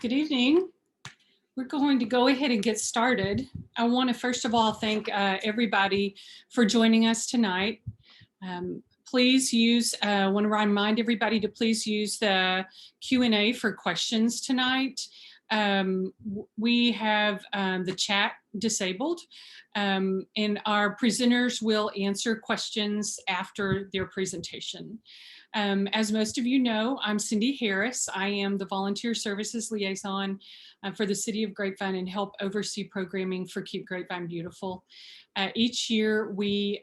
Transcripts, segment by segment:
Good evening. We're going to go ahead and get started. I want to first of all thank everybody for joining us tonight. Please use, I want to remind everybody to please use the Q&A for questions tonight. We have the chat disabled and our presenters will answer questions after their presentation. As most of you know, I'm Cindy Harris. I am the Volunteer Services Liaison for the City of Grapevine and help oversee programming for Keep Grapevine Beautiful. Each year, we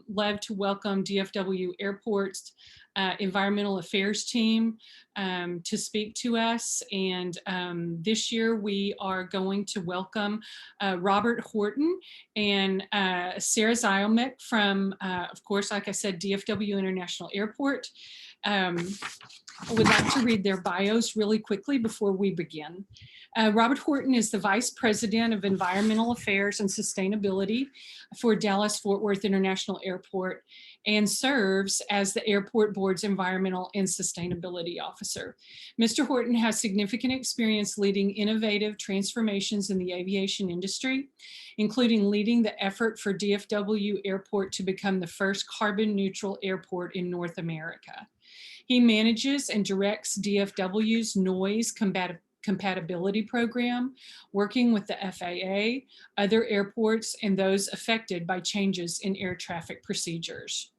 love to welcome DFW Airport's Environmental Affairs team to speak to us. And this year, we are going to welcome Robert Horton and Sarah Zyelmek from, of course, like I said, DFW International Airport. I would like to read their bios really quickly before we begin. Robert Horton is the Vice President of Environmental Affairs and Sustainability for Dallas-Fort Worth International Airport and serves as the Airport Board's Environmental and Sustainability Officer. Mr. Horton has significant experience leading innovative transformations in the aviation industry, including leading the effort for DFW Airport to become the first carbon neutral airport in North America. He manages and directs DFW's noise compatibility program, working with the FAA, other airports, and those affected by changes in air traffic procedures.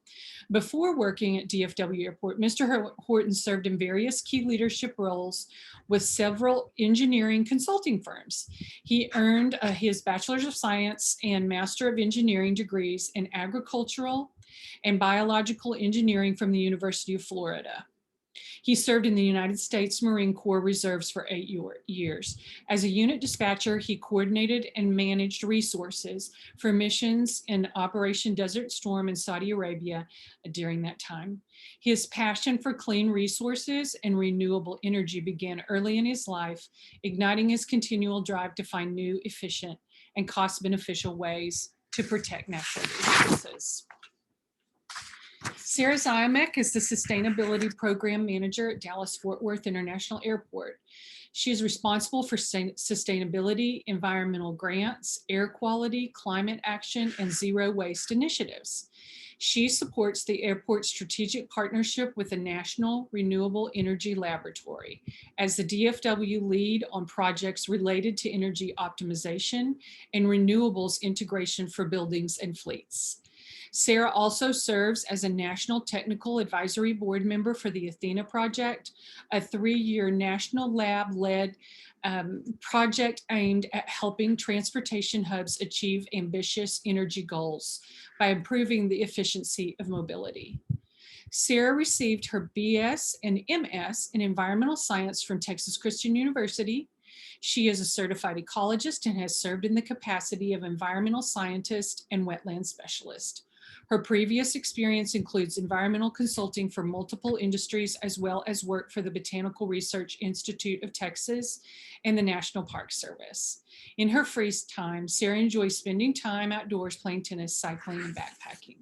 Before working at DFW Airport, Mr. Horton served in various key leadership roles with several engineering consulting firms. He earned his Bachelor's of Science and Master of Engineering degrees in agricultural and biological engineering from the University of Florida. He served in the United States Marine Corps Reserves for 8 years. As a unit dispatcher, he coordinated and managed resources for missions in Operation Desert Storm in Saudi Arabia during that time. His passion for clean resources and renewable energy began early in his life, igniting his continual drive to find new, efficient, and cost-beneficial ways to protect natural resources. Sarah Zyelmek is the Sustainability Program Manager at Dallas-Fort Worth International Airport. She is responsible for sustainability, environmental grants, air quality, climate action, and zero waste initiatives. She supports the airport's strategic partnership with the National Renewable Energy Laboratory as the DFW lead on projects related to energy optimization and renewables integration for buildings and fleets. Sarah also serves as a National Technical Advisory Board member for the Athena Project, a 3-year national lab-led project aimed at helping transportation hubs achieve ambitious energy goals by improving the efficiency of mobility. Sarah received her BS and MS in Environmental Science from Texas Christian University. She is a certified ecologist and has served in the capacity of environmental scientist and wetland specialist. Her previous experience includes environmental consulting for multiple industries, as well as work for the Botanical Research Institute of Texas and the National Park Service. In her free time, Sarah enjoys spending time outdoors playing tennis, cycling, and backpacking.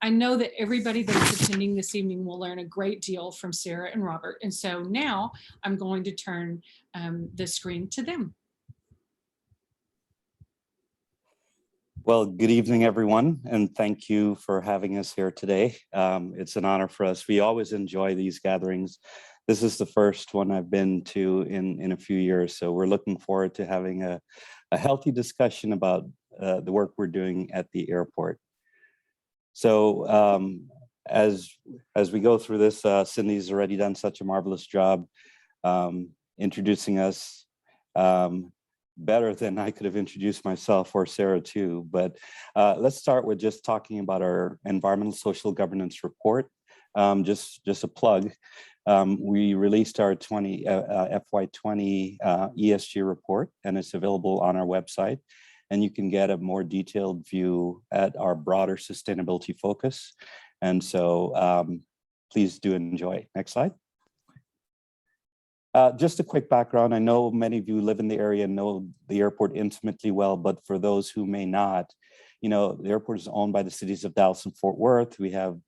I know that everybody that's attending this evening will learn a great deal from Sarah and Robert. And so now I'm going to turn the screen to them. Well, good evening, everyone, and thank you for having us here today. It's an honor for us. We always enjoy these gatherings. This is the first one I've been to in a few years, so we're looking forward to having a healthy discussion about the work we're doing at the airport. So as we go through this, Cindy's already done such a marvelous job introducing us. Better than I could have introduced myself or Sarah too, but let's start with just talking about our environmental social governance report. Just a plug. We released our FY20 ESG report, and it's available on our website. And you can get a more detailed view at our broader sustainability focus. And so please do enjoy. Next slide. Just a quick background. I know many of you live in the area and know the airport intimately well, but for those who may not, the airport is owned by the cities of Dallas and Fort Worth. We have,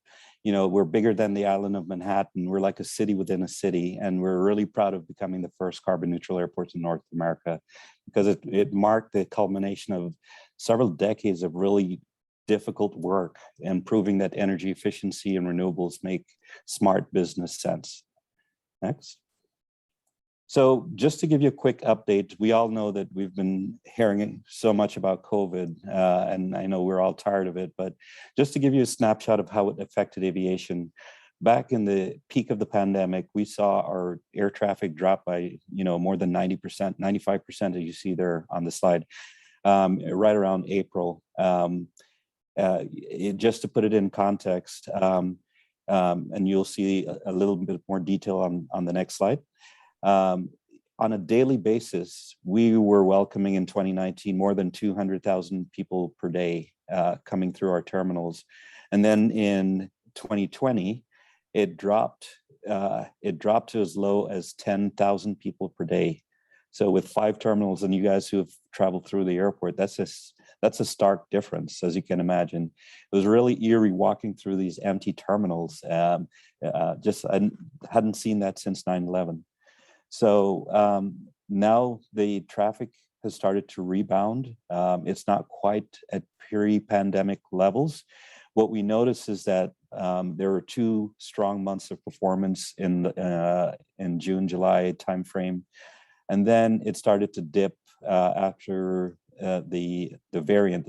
we're bigger than the island of Manhattan. We're like a city within a city, and we're really proud of becoming the first carbon neutral airport in North America, because it marked the culmination of several decades of really difficult work and proving that energy efficiency and renewables make smart business sense. Next. So just to give you a quick update, we all know that we've been hearing so much about COVID, and I know we're all tired of it, but just to give you a snapshot of how it affected aviation, back in the peak of the pandemic, we saw our air traffic drop by, more than 90%, 95%, as you see there on the slide, right around April. Just to put it in context, and you'll see a little bit more detail on the next slide. On a daily basis, we were welcoming in 2019 more than 200,000 people per day coming through our terminals. And then in 2020, it dropped to as low as 10,000 people per day. So with 5 terminals, and you guys who have traveled through the airport, that's a stark difference, as you can imagine. It was really eerie walking through these empty terminals. I hadn't seen that since 9/11. So now the traffic has started to rebound. It's not quite at pre-pandemic levels. What we notice is that there were 2 strong months of performance in June, July timeframe, and then it started to dip after the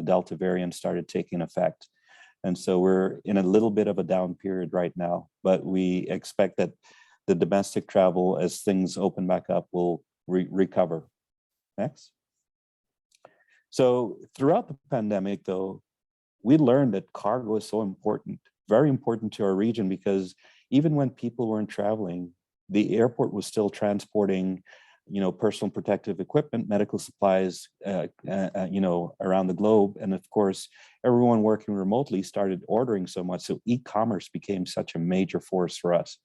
Delta variant started taking effect. And so we're in a little bit of a down period right now, but we expect that the domestic travel, as things open back up, will recover. Next. So throughout the pandemic, though, we learned that cargo is so important, very important to our region, because even when people weren't traveling, the airport was still transporting, personal protective equipment, medical supplies, around the globe. And of course, everyone working remotely started ordering so much. So e-commerce became such a major force for us.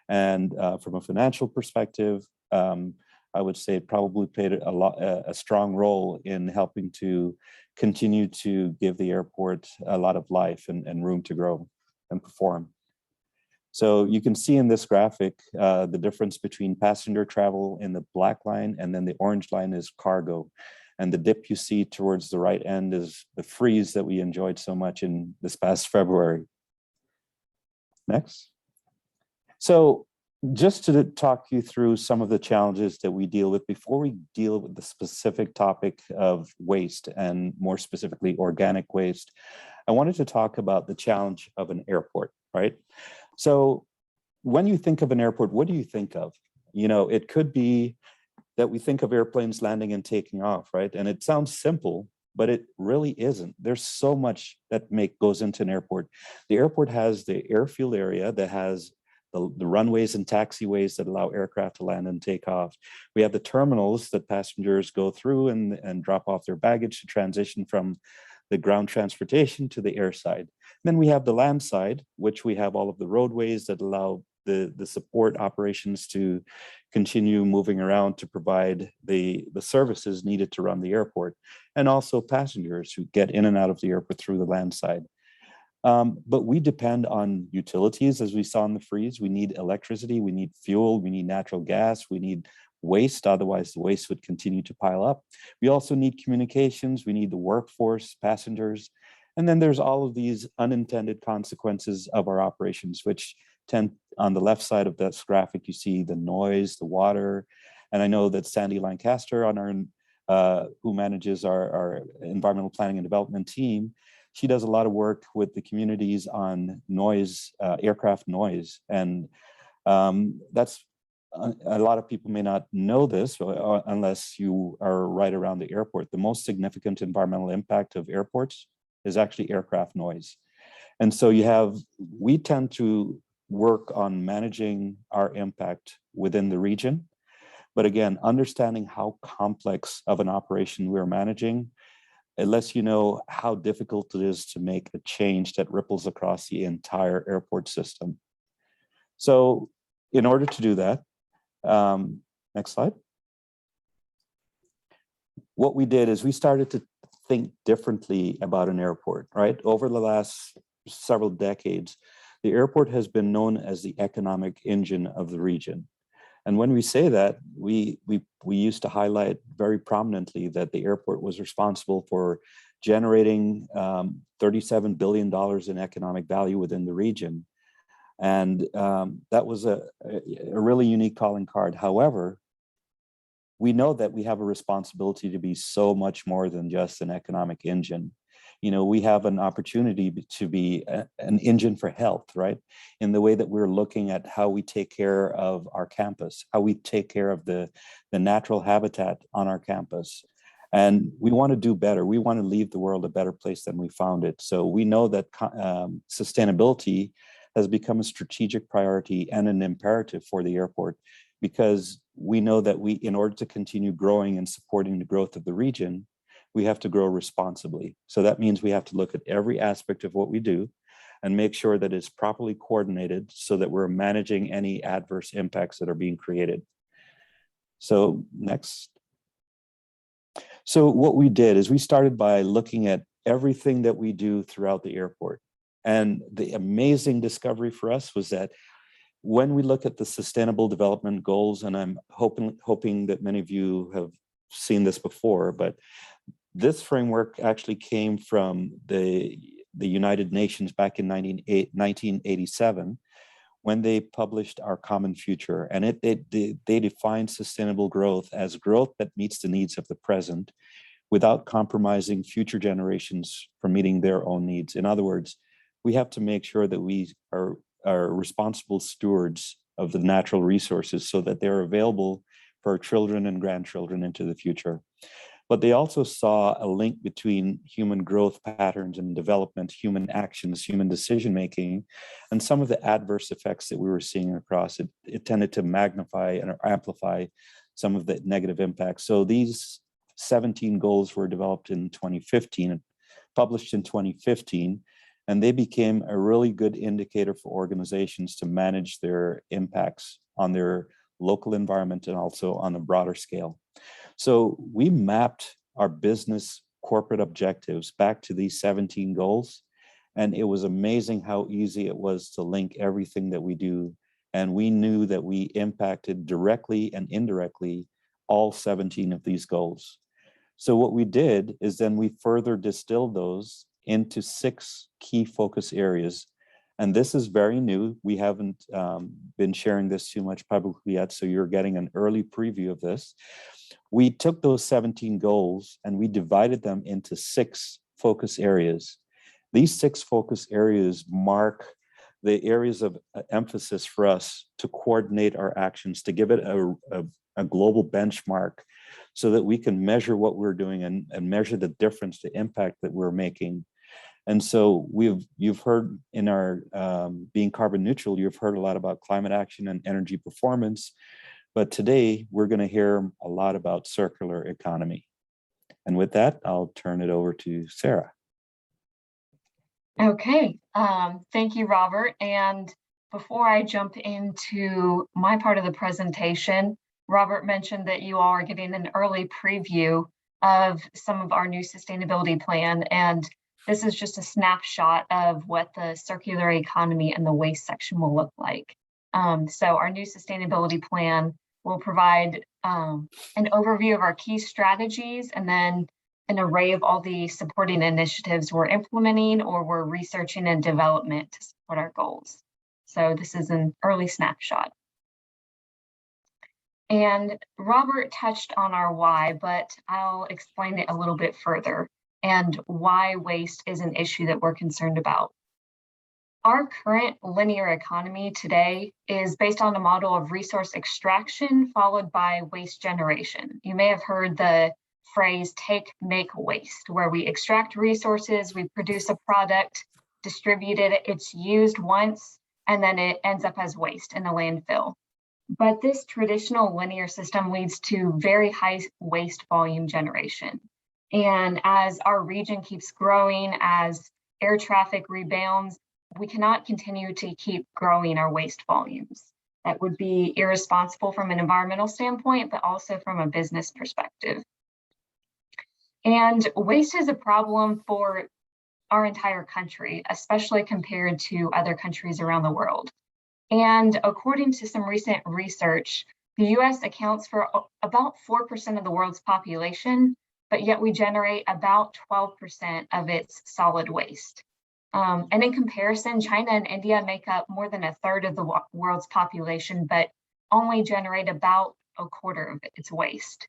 And from a financial perspective, I would say it probably played a strong role in helping to continue to give the airport a lot of life and room to grow and perform. So you can see in this graphic, the difference between passenger travel in the black line, and then the orange line is cargo. And the dip you see towards the right end is the freeze that we enjoyed so much in this past February. Next. So just to talk you through some of the challenges that we deal with before we deal with the specific topic of waste, and more specifically organic waste, I wanted to talk about the challenge of an airport, right? So when you think of an airport, what do you think of? It could be that we think of airplanes landing and taking off, right? And it sounds simple, but it really isn't. There's so much that goes into an airport. The airport has the airfield area that has the runways and taxiways that allow aircraft to land and take off. We have the terminals that passengers go through and drop off their baggage to transition from the ground transportation to the air side. Then we have the land side, which we have all of the roadways that allow the support operations to continue moving around to provide the services needed to run the airport, and also passengers who get in and out of the airport through the land side. But we depend on utilities, as we saw in the freeze. We need electricity, we need fuel, we need natural gas, we need waste, otherwise the waste would continue to pile up. We also need communications, we need the workforce, passengers, and then there's all of these unintended consequences of our operations, which tend, on the left side of this graphic, you see the noise, the water, and I know that Sandy Lancaster, who manages our environmental planning and development team, she does a lot of work with the communities on noise, aircraft noise. And that's, a lot of people may not know this unless you are right around the airport. The most significant environmental impact of airports is actually aircraft noise. And so we tend to work on managing our impact within the region. But again, understanding how complex of an operation we're managing, it lets you know how difficult it is to make a change that ripples across the entire airport system. So in order to do that, next slide. What we did is we started to think differently about an airport, right? Over the last several decades, The airport has been known as the economic engine of the region. And when we say that, we used to highlight very prominently that the airport was responsible for generating $37 billion in economic value within the region. And that was a really unique calling card. However, we know that we have a responsibility to be so much more than just an economic engine. You know, we have an opportunity to be an engine for health, right? In the way that we're looking at how we take care of our campus, how we take care of the natural habitat on our campus. And we want to do better. We want to leave the world a better place than we found it. So we know that sustainability has become a strategic priority and an imperative for the airport, because we know that in order to continue growing and supporting the growth of the region, we have to grow responsibly. So that means we have to look at every aspect of what we do and make sure that it's properly coordinated so that we're managing any adverse impacts that are being created. So next. So what we did is we started by looking at everything that we do throughout the airport. And the amazing discovery for us was that when we look at the Sustainable Development Goals, and I'm hoping that many of you have seen this before, but this framework actually came from the United Nations back in 1987, when they published Our Common Future. And they defined sustainable growth as growth that meets the needs of the present without compromising future generations from meeting their own needs. In other words, we have to make sure that we are responsible stewards of the natural resources so that they're available for our children and grandchildren into the future. But they also saw a link between human growth patterns and development, human actions, human decision-making, and some of the adverse effects that we were seeing across it. It tended to magnify and amplify some of the negative impacts. So these 17 goals were developed in 2015 and published in 2015, and they became a really good indicator for organizations to manage their impacts on their local environment and also on a broader scale. So we mapped our business corporate objectives back to these 17 goals, and it was amazing how easy it was to link everything that we do. And we knew that we impacted directly and indirectly all 17 of these goals. So what we did is then we further distilled those into 6 key focus areas. And this is very new. We haven't been sharing this too much publicly yet, so you're getting an early preview of this. We took those 17 goals and we divided them into 6 focus areas. These 6 focus areas mark the areas of emphasis for us to coordinate our actions, to give it a global benchmark so that we can measure what we're doing and measure the difference, the impact that we're making. And so you've heard in our being carbon neutral, you've heard a lot about climate action and energy performance, but today we're going to hear a lot about circular economy. And with that, I'll turn it over to Sarah. Okay, thank you, Robert. And before I jump into my part of the presentation, Robert mentioned that you all are getting an early preview of some of our new sustainability plan. And this is just a snapshot of what the circular economy and the waste section will look like. So our new sustainability plan will provide an overview of our key strategies and then an array of all the supporting initiatives we're implementing or we're researching and development to support our goals. So this is an early snapshot. And Robert touched on our why, but I'll explain it a little bit further and why waste is an issue that we're concerned about. Our current linear economy today is based on a model of resource extraction followed by waste generation. You may have heard the phrase take, make, waste, where we extract resources, we produce a product, distribute it, it's used once, and then it ends up as waste in a landfill. But this traditional linear system leads to very high waste volume generation. And as our region keeps growing, as air traffic rebounds, we cannot continue to keep growing our waste volumes. That would be irresponsible from an environmental standpoint, but also from a business perspective. And waste is a problem for our entire country, especially compared to other countries around the world. And according to some recent research, the US accounts for about 4% of the world's population, but yet we generate about 12% of its solid waste. And in comparison, China and India make up more than a third of the world's population, but only generate about a quarter of its waste.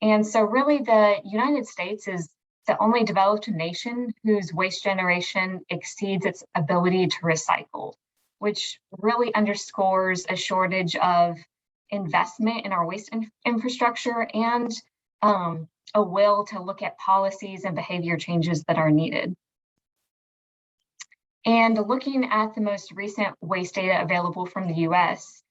And so really the United States is the only developed nation whose waste generation exceeds its ability to recycle, which really underscores a shortage of investment in our waste infrastructure and a will to look at policies and behavior changes that are needed. And looking at the most recent waste data available from the US,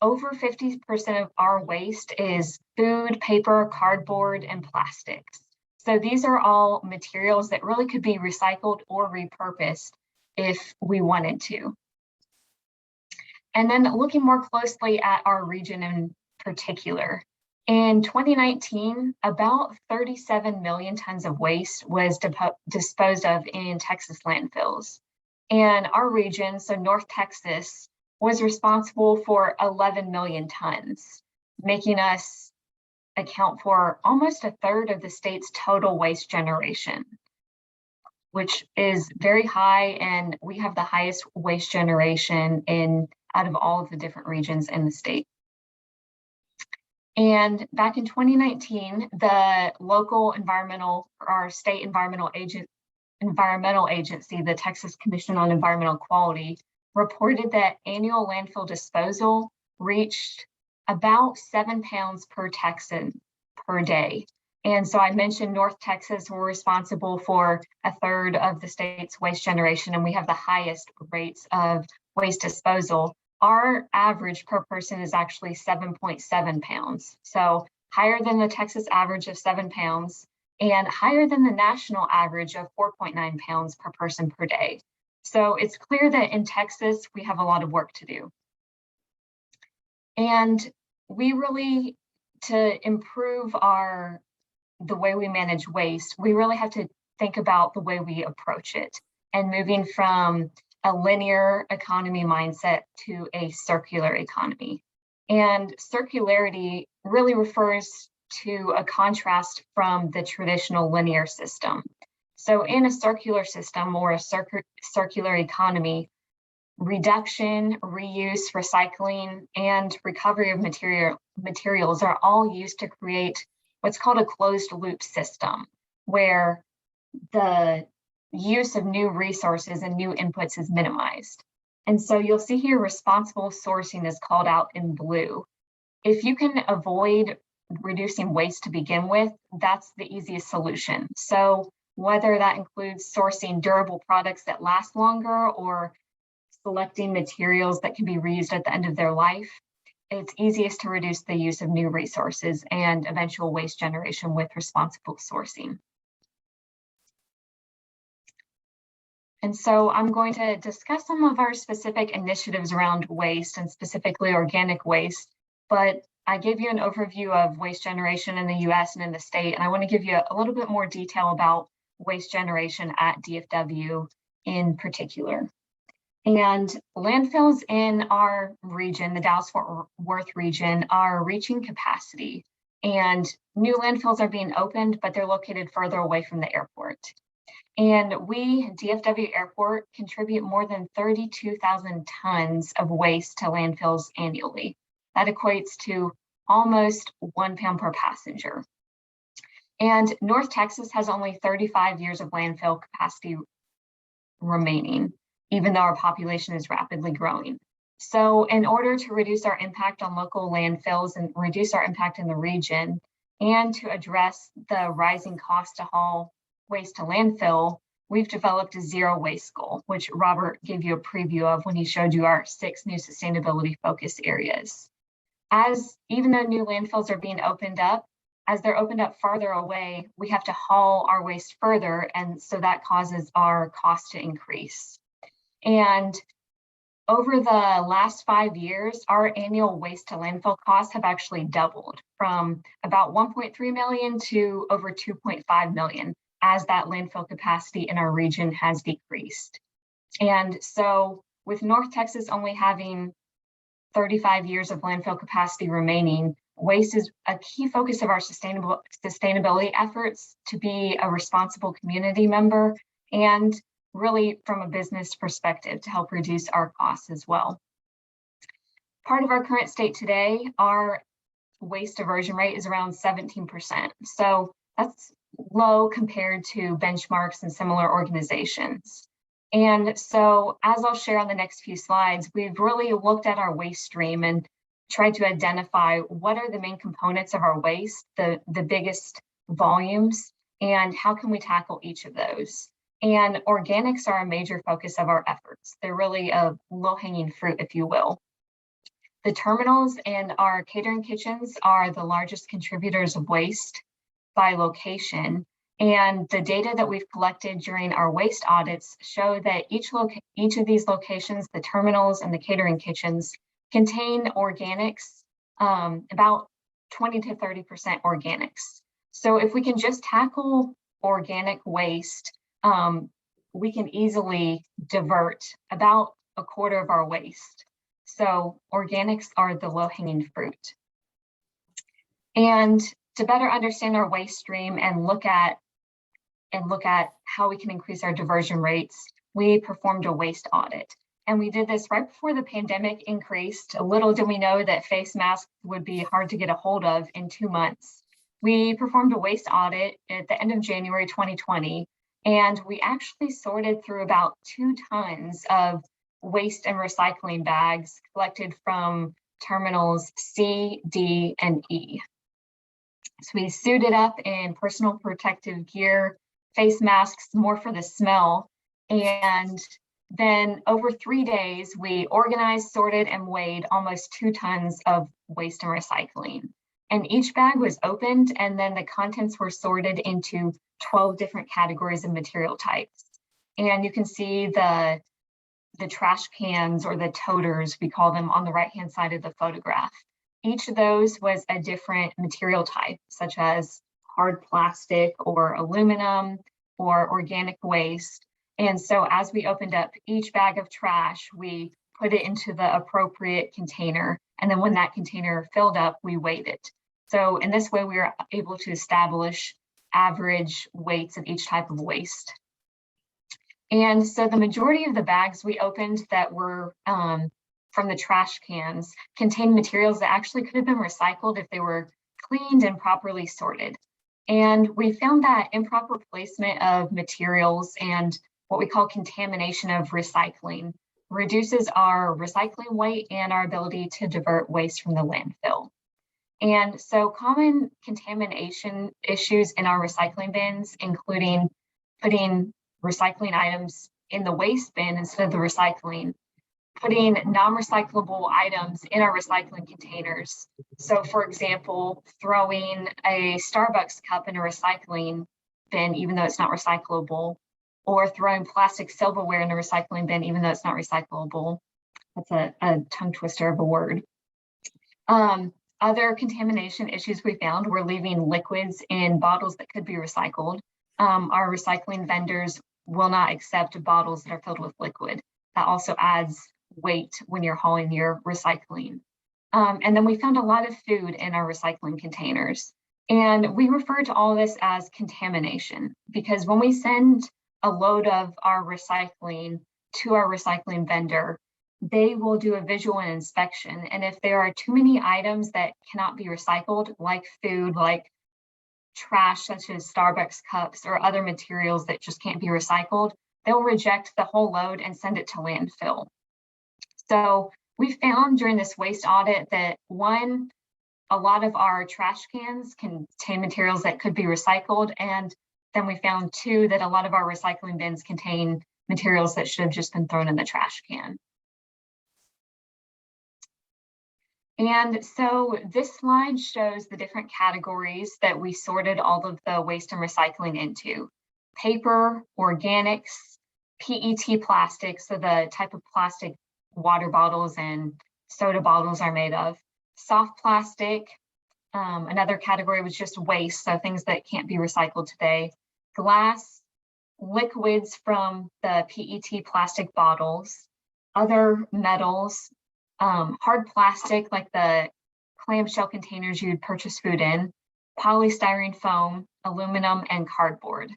over 50% of our waste is food, paper, cardboard, and plastics. So these are all materials that really could be recycled or repurposed if we wanted to. And then looking more closely at our region in particular, in 2019, about 37 million tons of waste was disposed of in Texas landfills. And our region, so North Texas, was responsible for 11 million tons, making us account for almost a third of the state's total waste generation, which is very high, and we have the highest waste generation out of all of the different regions in the state. And back in 2019, the local state environmental agency, the Texas Commission on Environmental Quality, reported that annual landfill disposal reached about 7 pounds per Texan per day. And so I mentioned North Texas were responsible for a third of the state's waste generation, and we have the highest rates of waste disposal. Our average per person is actually 7.7 pounds. So higher than the Texas average of 7 pounds and higher than the national average of 4.9 pounds per person per day. So it's clear that in Texas, we have a lot of work to do. And we really, to improve the way we manage waste, we really have to think about the way we approach it and moving from a linear economy mindset to a circular economy. And circularity really refers to a contrast from the traditional linear system. So in a circular system or a circular economy, reduction, reuse, recycling, and recovery of materials are all used to create what's called a closed loop system, where the use of new resources and new inputs is minimized. And so you'll see here responsible sourcing is called out in blue. If you can avoid reducing waste to begin with, that's the easiest solution. So whether that includes sourcing durable products that last longer or selecting materials that can be reused at the end of their life, it's easiest to reduce the use of new resources and eventual waste generation with responsible sourcing. And so I'm going to discuss some of our specific initiatives around waste and specifically organic waste, but I gave you an overview of waste generation in the US and in the state, and I want to give you a little bit more detail about waste generation at DFW in particular. And landfills in our region, the Dallas-Fort Worth region, are reaching capacity, and new landfills are being opened, but they're located further away from the airport. And we, DFW Airport, contribute more than 32,000 tons of waste to landfills annually. That equates to almost 1 pound per passenger. And North Texas has only 35 years of landfill capacity remaining, even though our population is rapidly growing. So in order to reduce our impact on local landfills and reduce our impact in the region, and to address the rising cost to haul waste to landfill, we've developed a zero waste goal, which Robert gave you a preview of when he showed you our 6 new sustainability focus areas. Even though new landfills are being opened up, as they're opened up farther away, we have to haul our waste further, and so that causes our cost to increase. And over the last 5 years, our annual waste to landfill costs have actually doubled from about 1.3 million to over 2.5 million. as that landfill capacity in our region has decreased. And so with North Texas only having 35 years of landfill capacity remaining, waste is a key focus of our sustainability efforts to be a responsible community member, and really from a business perspective to help reduce our costs as well. Part of our current state today, our waste diversion rate is around 17%. So that's low compared to benchmarks and similar organizations. And so, as I'll share on the next few slides, we've really looked at our waste stream and tried to identify what are the main components of our waste, the biggest volumes, and how can we tackle each of those. And organics are a major focus of our efforts. They're really a low-hanging fruit, if you will. The terminals and our catering kitchens are the largest contributors of waste by location. And the data that we've collected during our waste audits show that each of these locations, the terminals and the catering kitchens, contain organics, about 20 to 30% organics. So if we can just tackle organic waste, we can easily divert about a quarter of our waste. So organics are the low-hanging fruit. And to better understand our waste stream and look at how we can increase our diversion rates, we performed a waste audit. And we did this right before the pandemic increased. Little did we know that face masks would be hard to get a hold of in 2 months. We performed a waste audit at the end of January 2020, and we actually sorted through about 2 tons of waste and recycling bags collected from terminals C, D, and E. So we suited up in personal protective gear, face masks, more for the smell. And then over 3 days, we organized, sorted, and weighed almost 2 tons of waste and recycling. And each bag was opened, and then the contents were sorted into 12 different categories of material types. And you can see the trash cans, or the toters, we call them, on the right-hand side of the photograph. Each of those was a different material type, such as hard plastic or aluminum or organic waste. And so as we opened up each bag of trash, we put it into the appropriate container. And then when that container filled up, we weighed it. So in this way, we were able to establish average weights of each type of waste. And so the majority of the bags we opened that were from the trash cans contained materials that actually could have been recycled if they were cleaned and properly sorted. And we found that improper placement of materials and what we call contamination of recycling reduces our recycling weight and our ability to divert waste from the landfill. And so common contamination issues in our recycling bins, including putting recycling items in the waste bin instead of the recycling, putting non-recyclable items in our recycling containers. So for example, throwing a Starbucks cup in a recycling bin, even though it's not recyclable, or throwing plastic silverware in a recycling bin, even though it's not recyclable. That's a tongue twister of a word. Other contamination issues we found were leaving liquids in bottles that could be recycled. Our recycling vendors will not accept bottles that are filled with liquid. That also adds weight when you're hauling your recycling. And then we found a lot of food in our recycling containers. And we refer to all this as contamination, because when we send a load of our recycling to our recycling vendor, they will do a visual inspection. And if there are too many items that cannot be recycled, like food, like trash, such as Starbucks cups or other materials that just can't be recycled, they'll reject the whole load and send it to landfill. So we found during this waste audit that one, a lot of our trash cans contain materials that could be recycled. And then we found two, that a lot of our recycling bins contain materials that should have just been thrown in the trash can. And so this slide shows the different categories that we sorted all of the waste and recycling into: paper, organics, PET plastics, so the type of plastic water bottles and soda bottles are made of, soft plastic. Another category was just waste, so things that can't be recycled today. glass, liquids from the PET plastic bottles, other metals, hard plastic like the clamshell containers you'd purchase food in, polystyrene foam, aluminum, and cardboard.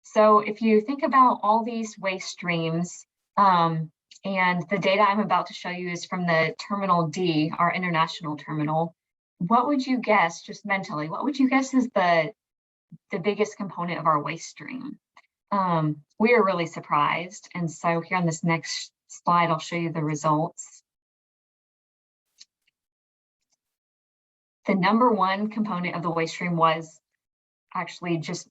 So if you think about all these waste streams, and the data I'm about to show you is from the Terminal D, our international terminal, what would you guess, just mentally, what would you guess is the biggest component of our waste stream? We are really surprised. And so here on this next slide, I'll show you the results. The number one component of the waste stream was actually just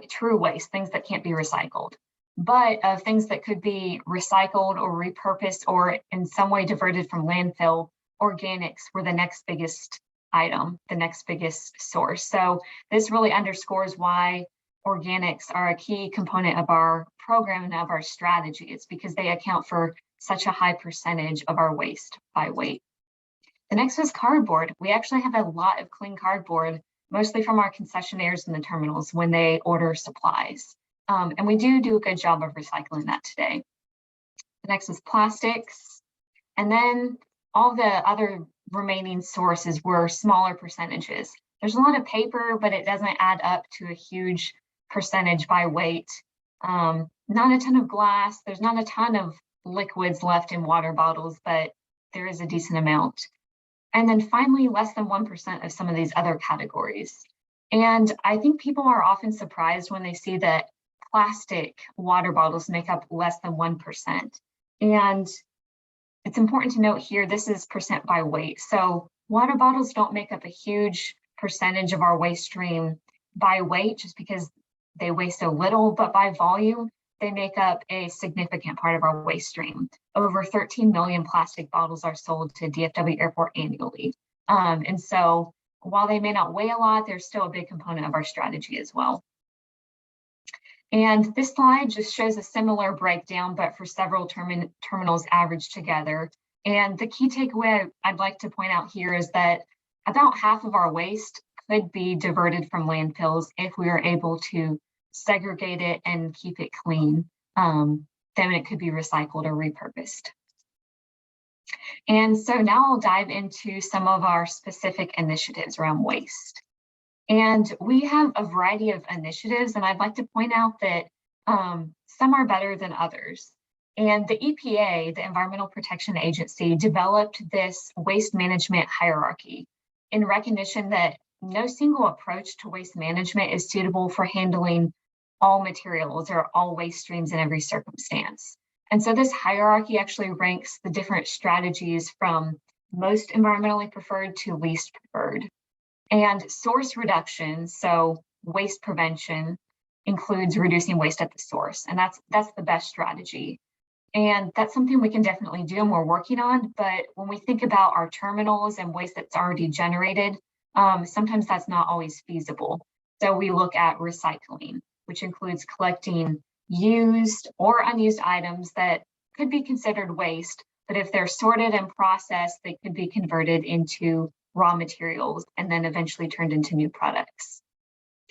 true waste, things that can't be recycled. But of things that could be recycled or repurposed or in some way diverted from landfill, organics were the next biggest item, the next biggest source. So this really underscores why organics are a key component of our program and of our strategy. It's because they account for such a high percentage of our waste by weight. The next was cardboard. We actually have a lot of clean cardboard, mostly from our concessionaires in the terminals when they order supplies. And we do a good job of recycling that today. The next is plastics. And then all the other remaining sources were smaller percentages. There's a lot of paper, but it doesn't add up to a huge percentage by weight. Not a ton of glass. There's not a ton of liquids left in water bottles, but there is a decent amount. And then finally, less than 1% of some of these other categories. And I think people are often surprised when they see that plastic water bottles make up less than 1%. And it's important to note here, this is percent by weight. So water bottles don't make up a huge percentage of our waste stream by weight, just because they weigh so little, but by volume, they make up a significant part of our waste stream. Over 13 million plastic bottles are sold to DFW Airport annually. And so while they may not weigh a lot, they're still a big component of our strategy as well. And this slide just shows a similar breakdown, but for several terminals averaged together. And the key takeaway I'd like to point out here is that about half of our waste could be diverted from landfills if we are able to segregate it and keep it clean. Then it could be recycled or repurposed. And so now I'll dive into some of our specific initiatives around waste. And we have a variety of initiatives, and I'd like to point out that some are better than others. And the EPA, the Environmental Protection Agency, developed this waste management hierarchy in recognition that no single approach to waste management is suitable for handling all materials or all waste streams in every circumstance. And so this hierarchy actually ranks the different strategies from most environmentally preferred to least preferred. And source reduction, so waste prevention, includes reducing waste at the source. And that's the best strategy. And that's something we can definitely do and we're working on. But when we think about our terminals and waste that's already generated, sometimes that's not always feasible. So we look at recycling, which includes collecting used or unused items that could be considered waste, but if they're sorted and processed, they could be converted into raw materials and then eventually turned into new products.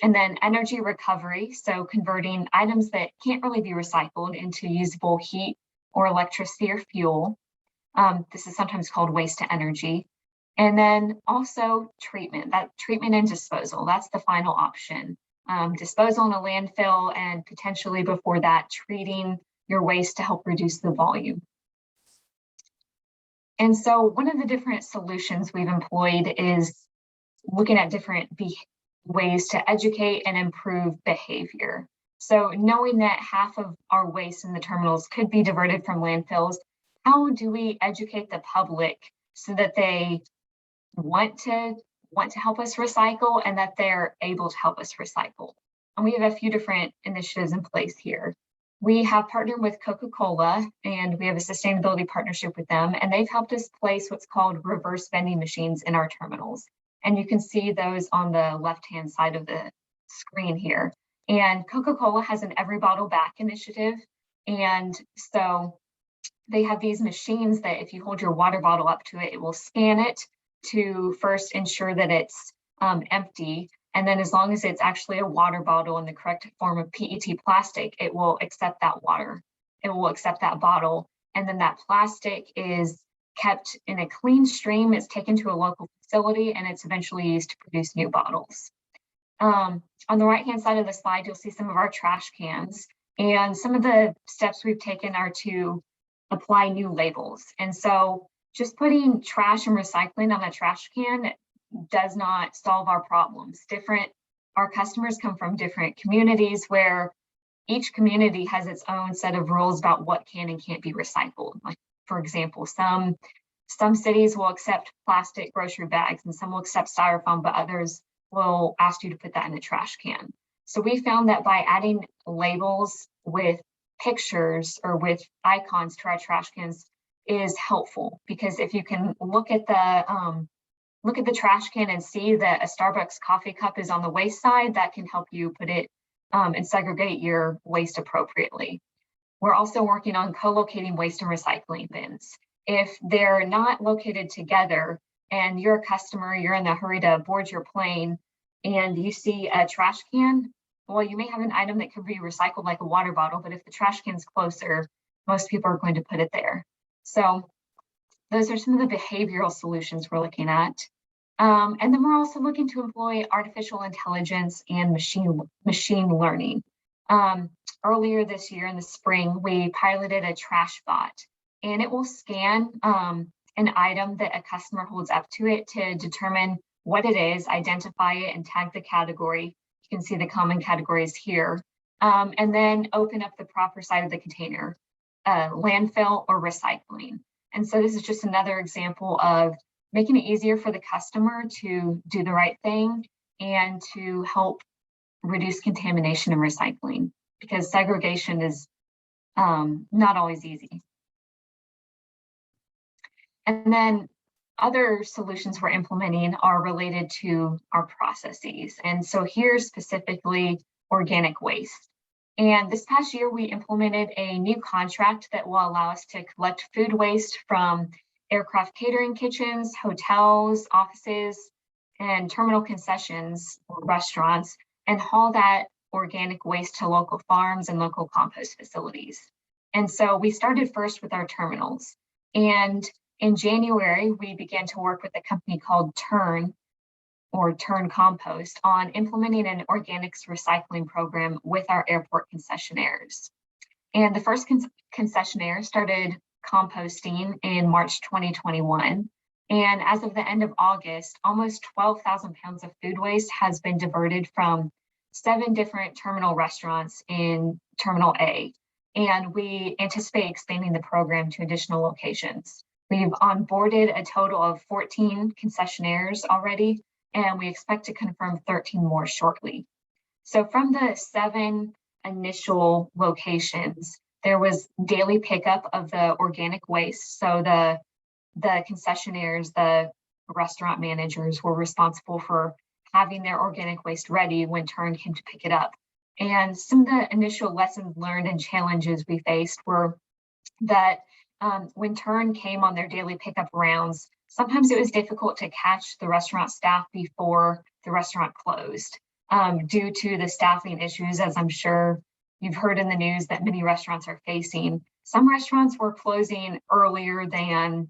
And then energy recovery, so converting items that can't really be recycled into usable heat or electricity or fuel. This is sometimes called waste to energy. And then also treatment and disposal, that's the final option. Disposal in a landfill, and potentially before that, treating your waste to help reduce the volume. And so one of the different solutions we've employed is looking at different ways to educate and improve behavior. So knowing that half of our waste in the terminals could be diverted from landfills, how do we educate the public so that they want to help us recycle and that they're able to help us recycle? And we have a few different initiatives in place here. We have partnered with Coca-Cola and we have a sustainability partnership with them, and they've helped us place what's called reverse vending machines in our terminals. And you can see those on the left-hand side of the screen here. And Coca-Cola has an Every Bottle Back initiative. And so they have these machines that if you hold your water bottle up to it, it will scan it to first ensure that it's empty. And then as long as it's actually a water bottle in the correct form of PET plastic, it will accept that water. It will accept that bottle. And then that plastic is kept in a clean stream. It's taken to a local facility and it's eventually used to produce new bottles. On the right-hand side of the slide, you'll see some of our trash cans. And some of the steps we've taken are to apply new labels. And so just putting trash and recycling on a trash can does not solve our problems. Our customers come from different communities where each community has its own set of rules about what can and can't be recycled. Like, for example, some cities will accept plastic grocery bags and some will accept styrofoam, but others will ask you to put that in a trash can. So we found that by adding labels with pictures or with icons to our trash cans is helpful, because if you can look at the trash can and see that a Starbucks coffee cup is on the waste side, that can help you put it and segregate your waste appropriately. We're also working on co-locating waste and recycling bins. If they're not located together and you're a customer, you're in a hurry to board your plane and you see a trash can, well, you may have an item that could be recycled like a water bottle, but if the trash can's closer, most people are going to put it there. So those are some of the behavioral solutions we're looking at. And then we're also looking to employ artificial intelligence and machine learning. Earlier this year in the spring, we piloted a trash bot, and it will scan an item that a customer holds up to it to determine what it is, identify it, and tag the category. You can see the common categories here, and then open up the proper side of the container, landfill or recycling. And so this is just another example of making it easier for the customer to do the right thing and to help reduce contamination and recycling, because segregation is not always easy. And then other solutions we're implementing are related to our processes. And so here's specifically organic waste. And this past year, we implemented a new contract that will allow us to collect food waste from aircraft catering kitchens, hotels, offices, and terminal concessions or restaurants, and haul that organic waste to local farms and local compost facilities. And so we started first with our terminals. And in January, we began to work with a company called Turn Compost on implementing an organics recycling program with our airport concessionaires. And the first concessionaire started composting in March 2021. And as of the end of August, almost 12,000 pounds of food waste has been diverted from 7 different terminal restaurants in Terminal A. And we anticipate expanding the program to additional locations. We've onboarded a total of 14 concessionaires already, and we expect to confirm 13 more shortly. So from the 7 initial locations, there was daily pickup of the organic waste. So the concessionaires, the restaurant managers were responsible for having their organic waste ready when Turn came to pick it up. And some of the initial lessons learned and challenges we faced were that when Turn came on their daily pickup rounds, sometimes it was difficult to catch the restaurant staff before the restaurant closed due to the staffing issues, as I'm sure you've heard in the news that many restaurants are facing. Some restaurants were closing earlier than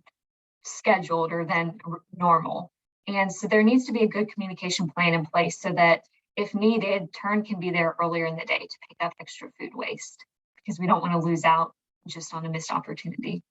scheduled or than normal. And so there needs to be a good communication plan in place so that if needed, Turn can be there earlier in the day to pick up extra food waste, because we don't want to lose out just on a missed opportunity.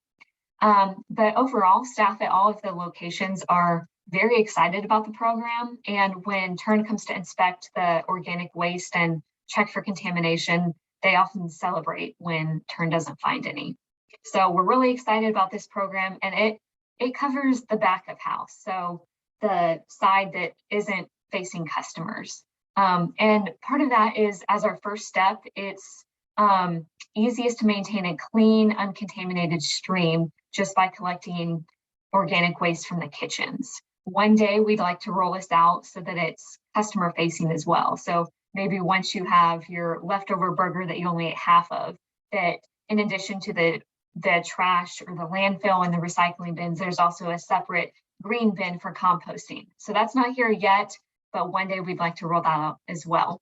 But overall, staff at all of the locations are very excited about the program. And when Turn comes to inspect the organic waste and check for contamination, they often celebrate when Turn doesn't find any. So we're really excited about this program, and it covers the back of house. So the side that isn't facing customers. And part of that is, as our first step, it's easiest to maintain a clean, uncontaminated stream just by collecting organic waste from the kitchens. One day we'd like to roll this out so that it's customer facing as well. So maybe once you have your leftover burger that you only ate half of, that in addition to the trash or the landfill and the recycling bins, there's also a separate green bin for composting. So that's not here yet, but one day we'd like to roll that out as well.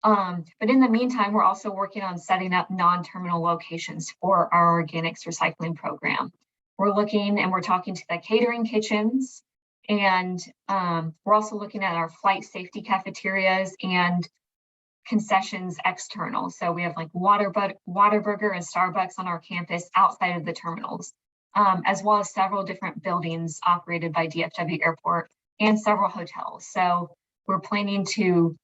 But in the meantime, we're also working on setting up non-terminal locations for our organics recycling program. We're looking and we're talking to the catering kitchens, and we're also looking at our flight safety cafeterias and concessions external. So we have like Whataburger and Starbucks on our campus outside of the terminals, as well as several different buildings operated by DFW Airport and several hotels. So we're planning to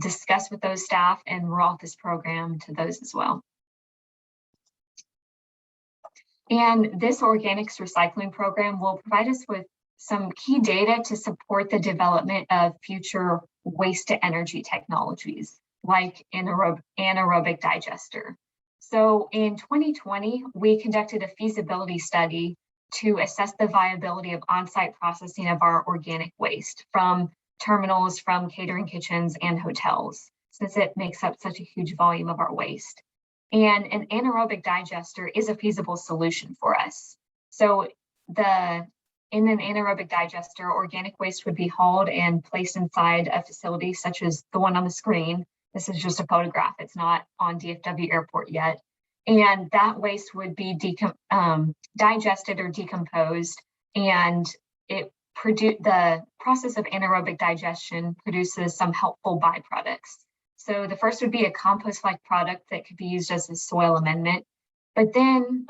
discuss with those staff and roll out this program to those as well. And this organics recycling program will provide us with some key data to support the development of future waste to energy technologies like anaerobic digester. So in 2020, we conducted a feasibility study to assess the viability of on-site processing of our organic waste from terminals, from catering kitchens and hotels, since it makes up such a huge volume of our waste. And an anaerobic digester is a feasible solution for us. So in an anaerobic digester, organic waste would be hauled and placed inside a facility such as the one on the screen. This is just a photograph. It's not on DFW Airport yet. And that waste would be digested or decomposed, and the process of anaerobic digestion produces some helpful byproducts. So the first would be a compost-like product that could be used as a soil amendment. But then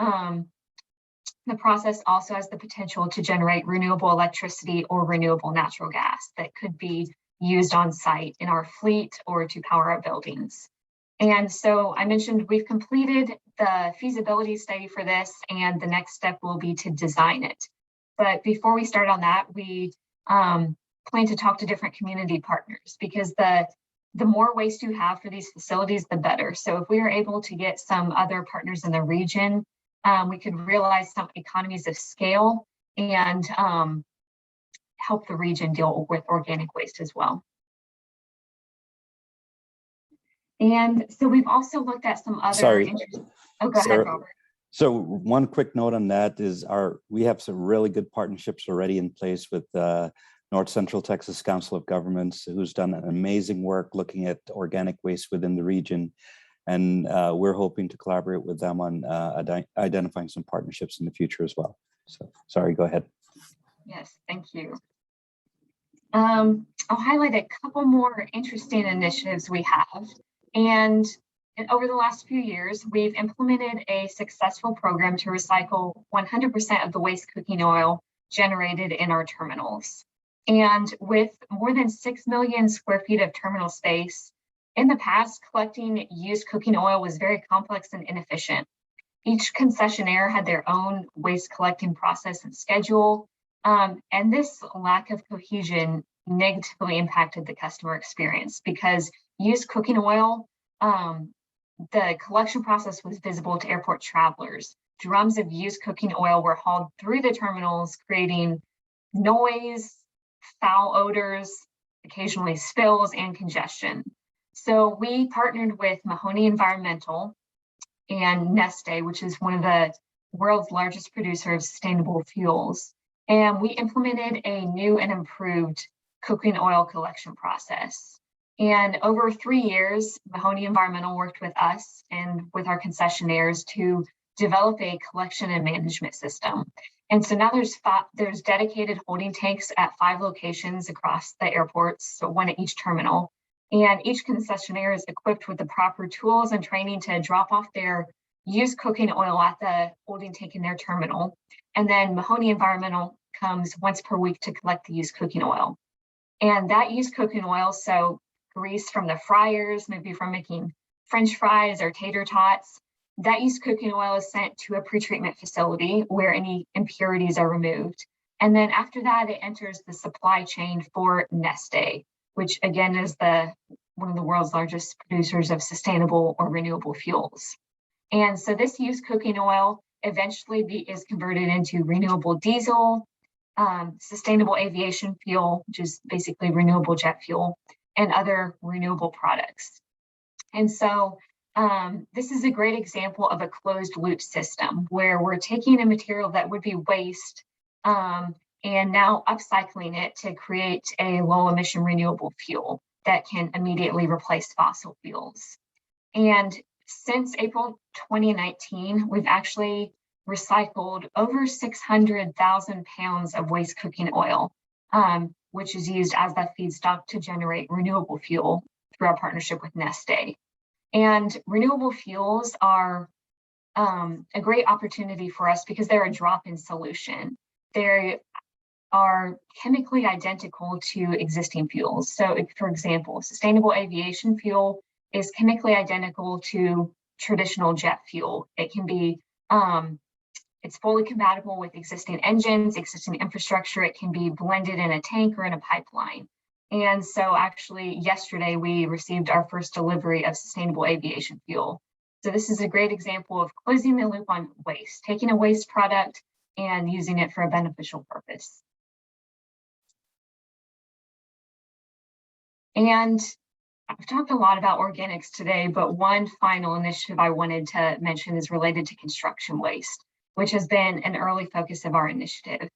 the process also has the potential to generate renewable electricity or renewable natural gas that could be used on site in our fleet or to power our buildings. And so I mentioned we've completed the feasibility study for this, and the next step will be to design it. But before we start on that, we plan to talk to different community partners, because the more waste you have for these facilities, the better. So if we are able to get some other partners in the region, we could realize some economies of scale and help the region deal with organic waste as well. And so we've also looked at some other— Sorry. Oh, go ahead, Robert. So one quick note on that is we have some really good partnerships already in place with North Central Texas Council of Governments, who's done an amazing work looking at organic waste within the region. And we're hoping to collaborate with them on identifying some partnerships in the future as well. So sorry, go ahead. Yes, thank you. I'll highlight a couple more interesting initiatives we have. And over the last few years, we've implemented a successful program to recycle 100% of the waste cooking oil generated in our terminals. And with more than 6 million square feet of terminal space, in the past, collecting used cooking oil was very complex and inefficient. Each concessionaire had their own waste collecting process and schedule, and this lack of cohesion negatively impacted the customer experience, because used cooking oil, the collection process was visible to airport travelers. Drums of used cooking oil were hauled through the terminals, creating noise, foul odors, occasionally spills, and congestion. So we partnered with Mahoney Environmental and Neste, which is one of the world's largest producer of sustainable fuels. And we implemented a new and improved cooking oil collection process. And over 3 years, Mahoney Environmental worked with us and with our concessionaires to develop a collection and management system. And so now there's dedicated holding tanks at 5 locations across the airports, so 1 at each terminal. And each concessionaire is equipped with the proper tools and training to drop off their used cooking oil at the holding tank in their terminal. And then Mahoney Environmental comes once per week to collect the used cooking oil. And that used cooking oil, so grease from the fryers, maybe from making French fries or tater tots, that used cooking oil is sent to a pretreatment facility where any impurities are removed. And then after that, it enters the supply chain for Neste, which again is one of the world's largest producers of sustainable or renewable fuels. And so this used cooking oil eventually is converted into renewable diesel, sustainable aviation fuel, which is basically renewable jet fuel, and other renewable products. And so this is a great example of a closed loop system where we're taking a material that would be waste, and and now upcycling it to create a low emission renewable fuel that can immediately replace fossil fuels. And since April 2019, we've actually recycled over 600,000 pounds of waste cooking oil, which is used as that feedstock to generate renewable fuel through our partnership with Neste. And renewable fuels are a great opportunity for us because they're a drop-in solution. They are chemically identical to existing fuels. So for example, sustainable aviation fuel is chemically identical to traditional jet fuel. It can be, it's fully compatible with existing engines, existing infrastructure. It can be blended in a tank or in a pipeline. And so actually yesterday we received our first delivery of sustainable aviation fuel. So this is a great example of closing the loop on waste, taking a waste product and using it for a beneficial purpose. And I've talked a lot about organics today, but one final initiative I wanted to mention is related to construction waste, which has been an early focus of our initiative.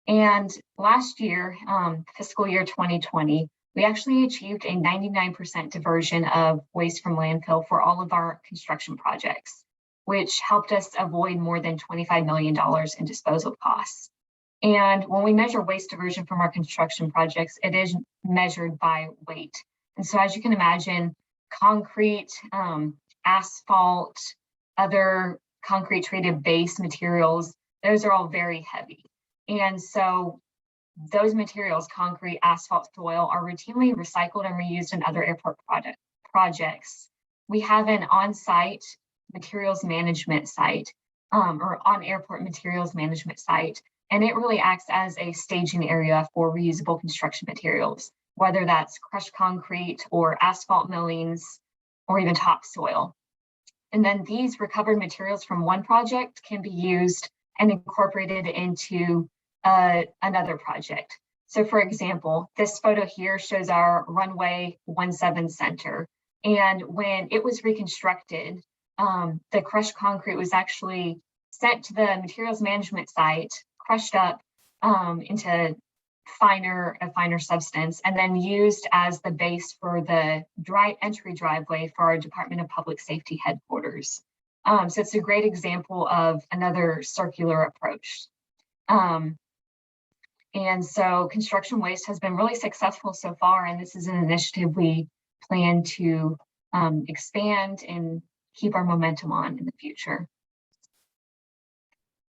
And last year, fiscal year 2020, we actually achieved a 99% diversion of waste from landfill for all of our construction projects, which helped us avoid more than $25 million in disposal costs. And when we measure waste diversion from our construction projects, it is measured by weight. And so as you can imagine, concrete, asphalt, other concrete treated base materials, those are all very heavy. And so those materials, concrete, asphalt, soil, are routinely recycled and reused in other airport projects. We have an on-site materials management site, or on airport materials management site, and it really acts as a staging area for reusable construction materials, whether that's crushed concrete or asphalt millings, or even topsoil. And then these recovered materials from one project can be used and incorporated into another project. So for example, this photo here shows our runway 17 center. And when it was reconstructed, the crushed concrete was actually sent to the materials management site, crushed up into a finer substance, and then used as the base for the entry driveway for our Department of Public Safety headquarters. So it's a great example of another circular approach. And so construction waste has been really successful so far, and this is an initiative we plan to expand and keep our momentum on in the future.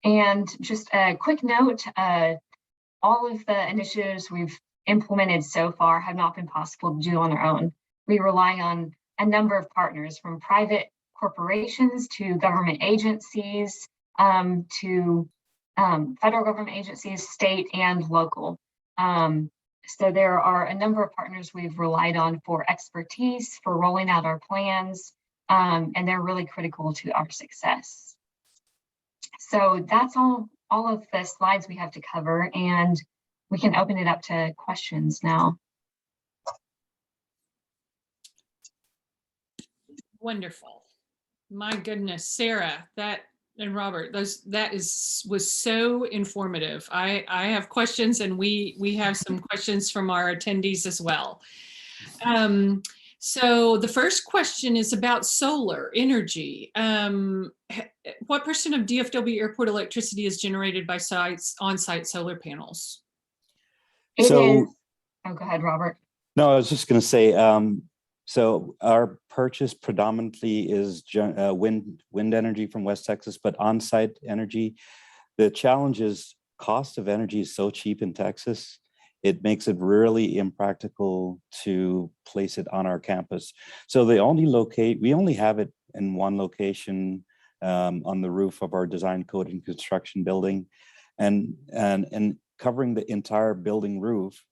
And just a quick note, all of the initiatives we've implemented so far have not been possible to do on our own. We rely on a number of partners, from private corporations to government agencies, to federal government agencies, state and local. So there are a number of partners we've relied on for expertise, for rolling out our plans, and they're really critical to our success. So that's all of the slides we have to cover, and we can open it up to questions now. Wonderful. My goodness, Sarah, and Robert, was so informative. I have questions, and we have some questions from our attendees as well. So the first question is about solar energy. What percent of DFW airport electricity is generated by on-site solar panels? Oh, go ahead, Robert. No, I was just going to say, so our purchase predominantly is wind energy from West Texas, but on-site energy, the challenge is cost of energy is so cheap in Texas, it makes it really impractical to place it on our campus. So we only have it in one location on the roof of our design code and construction building, and covering the entire building roof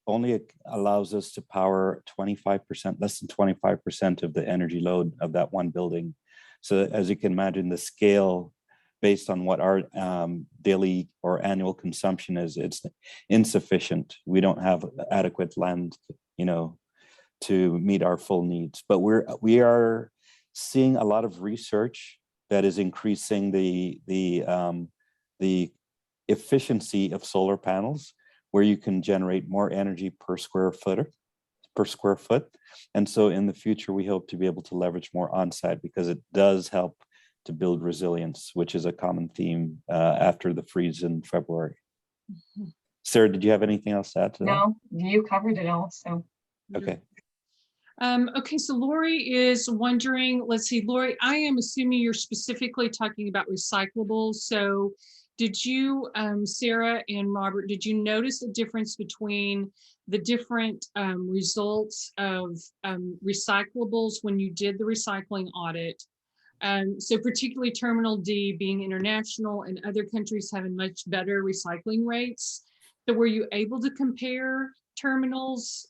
only allows us to power 25%, less than 25% of the energy load of that one building. So as you can imagine, the scale based on what our daily or annual consumption is, it's insufficient. We don't have adequate land, to meet our full needs. But we are seeing a lot of research that is increasing the efficiency of solar panels, where you can generate more energy per square foot. And so in the future, we hope to be able to leverage more on-site, because it does help to build resilience, which is a common theme after the freeze in February. Mhm. Sarah, did you have anything else to add to that? No, you covered it all, so. Okay. Okay, so Lori is wondering, let's see, Lori, I am assuming you're specifically talking about recyclables. So did you, Sarah and Robert, did you notice a difference between the different results of recyclables when you did the recycling audit? So particularly Terminal D being international and other countries having much better recycling rates. So were you able to compare terminals?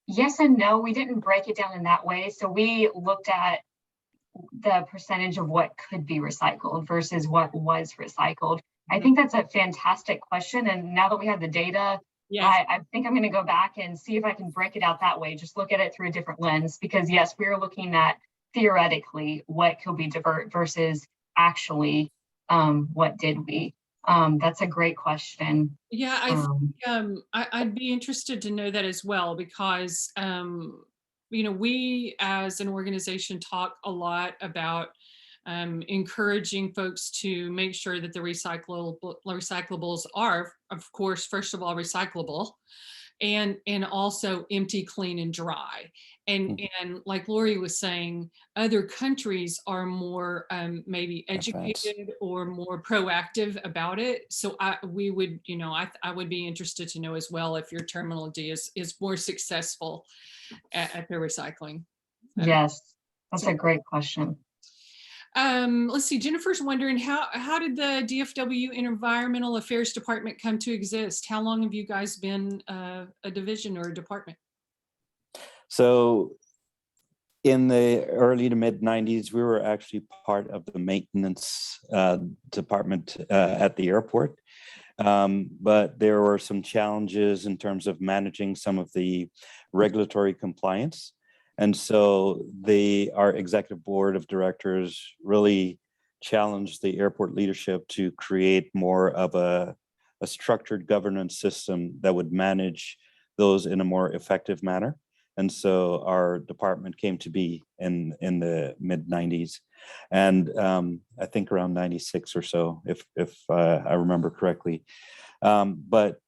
Yes and no, we didn't break it down in that way. So we looked at the percentage of what could be recycled versus what was recycled. I think that's a fantastic question. And now that we have the data, Yes. I think I'm going to go back and see if I can break it out that way. Just look at it through a different lens, because yes, we are looking at theoretically what could we divert versus actually what did we. That's a great question. Yeah, I'd be interested to know that as well, because we as an organization talk a lot about encouraging folks to make sure that the recyclables are, of course, first of all, recyclable, and also empty, clean, and dry. And like Lori was saying, other countries are more maybe educated or more proactive about it. So I would be interested to know as well if your Terminal D is more successful at their recycling. Yes, that's a great question. Let's see, Jennifer's wondering how did the DFW Environmental Affairs Department come to exist? How long have you guys been a division or a department? So in the early to mid 90s, we were actually part of the maintenance department at the airport. But there were some challenges in terms of managing some of the regulatory compliance. And so our executive board of directors really challenged the airport leadership to create more of a structured governance system that would manage those in a more effective manner. And so our department came to be in the mid 90s. And I think around 96 or so, if I remember correctly. But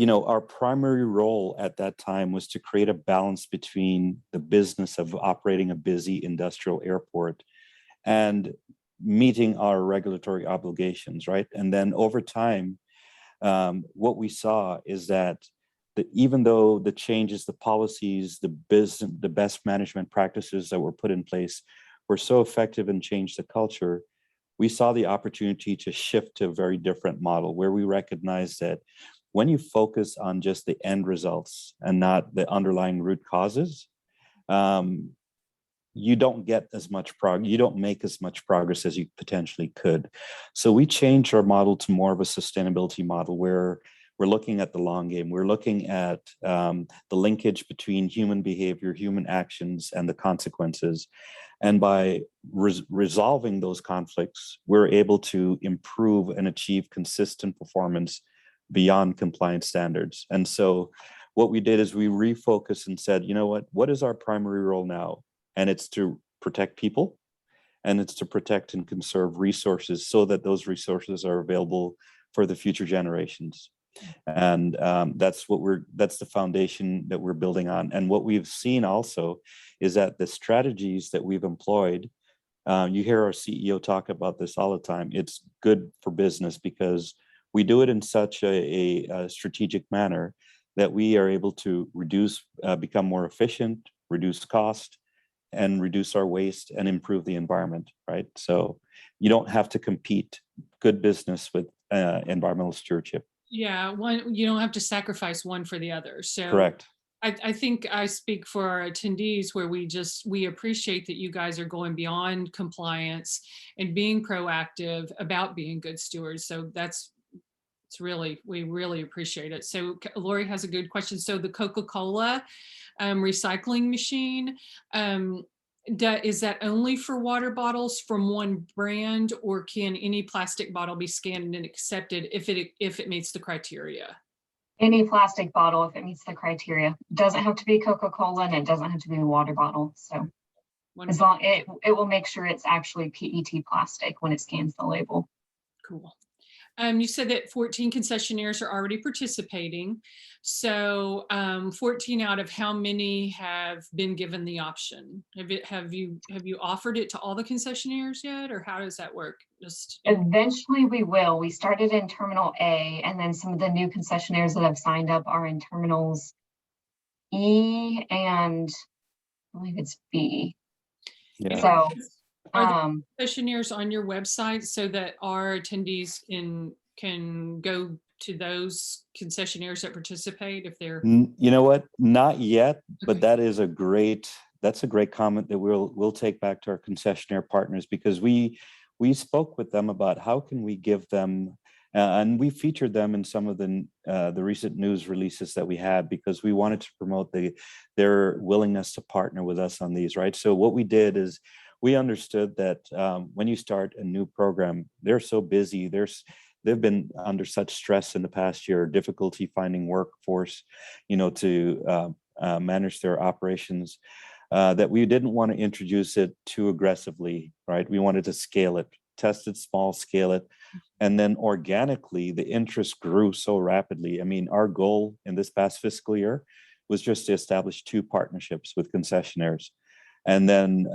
our primary role at that time was to create a balance between the business of operating a busy industrial airport and meeting our regulatory obligations, right? And then over time, what we saw is that even though the changes, the policies, the best management practices that were put in place were so effective and changed the culture, we saw the opportunity to shift to a very different model where we recognize that when you focus on just the end results and not the underlying root causes, you don't get as much progress, you don't make as much progress as you potentially could. So we changed our model to more of a sustainability model where we're looking at the long game. We're looking at the linkage between human behavior, human actions, and the consequences. And by resolving those conflicts, we're able to improve and achieve consistent performance beyond compliance standards. And so what we did is we refocused and said, you know what is our primary role now? And it's to protect people, and it's to protect and conserve resources so that those resources are available for the future generations. And that's the foundation that we're building on. And what we've seen also is that the strategies that we've employed, you hear our CEO talk about this all the time. It's good for business because we do it in such a strategic manner that we are able to become more efficient, reduce cost, and reduce our waste and improve the environment, right? So you don't have to compete good business with environmental stewardship. Yeah, you don't have to sacrifice one for the other. So correct. I think I speak for our attendees where we appreciate that you guys are going beyond compliance and being proactive about being good stewards. So we really appreciate it. So Lori has a good question. So the Coca-Cola recycling machine, Is that only for water bottles from one brand, or can any plastic bottle be scanned and accepted if it meets the criteria? Any plastic bottle, if it meets the criteria, doesn't have to be Coca-Cola and it doesn't have to be a water bottle. So as Wonderful. long it will make sure it's actually PET plastic when it scans the label. Cool. You said that 14 concessionaires are already participating. So 14 out of how many have been given the option? Have you offered it to all the concessionaires yet, or how does that work? Eventually we will. We started in Terminal A, and then some of the new concessionaires that have signed up are in Terminals E and I believe it's B. Yeah. So are the concessionaires on your website so that our attendees can go to those concessionaires that participate if they're? You know what? Not yet, but Okay. that's a great comment that we'll take back to our concessionaire partners, because we spoke with them about how can we give them, and we featured them in some of the recent news releases that we had, because we wanted to promote their willingness to partner with us on these, right? So what we did is we understood that when you start a new program, they're so busy. They've been under such stress in the past year, difficulty finding workforce, to manage their operations, that we didn't want to introduce it too aggressively, right? We wanted to scale it, test it small, scale it. And then organically, the interest grew so rapidly. I mean, our goal in this past fiscal year was just to establish 2 partnerships with concessionaires. And then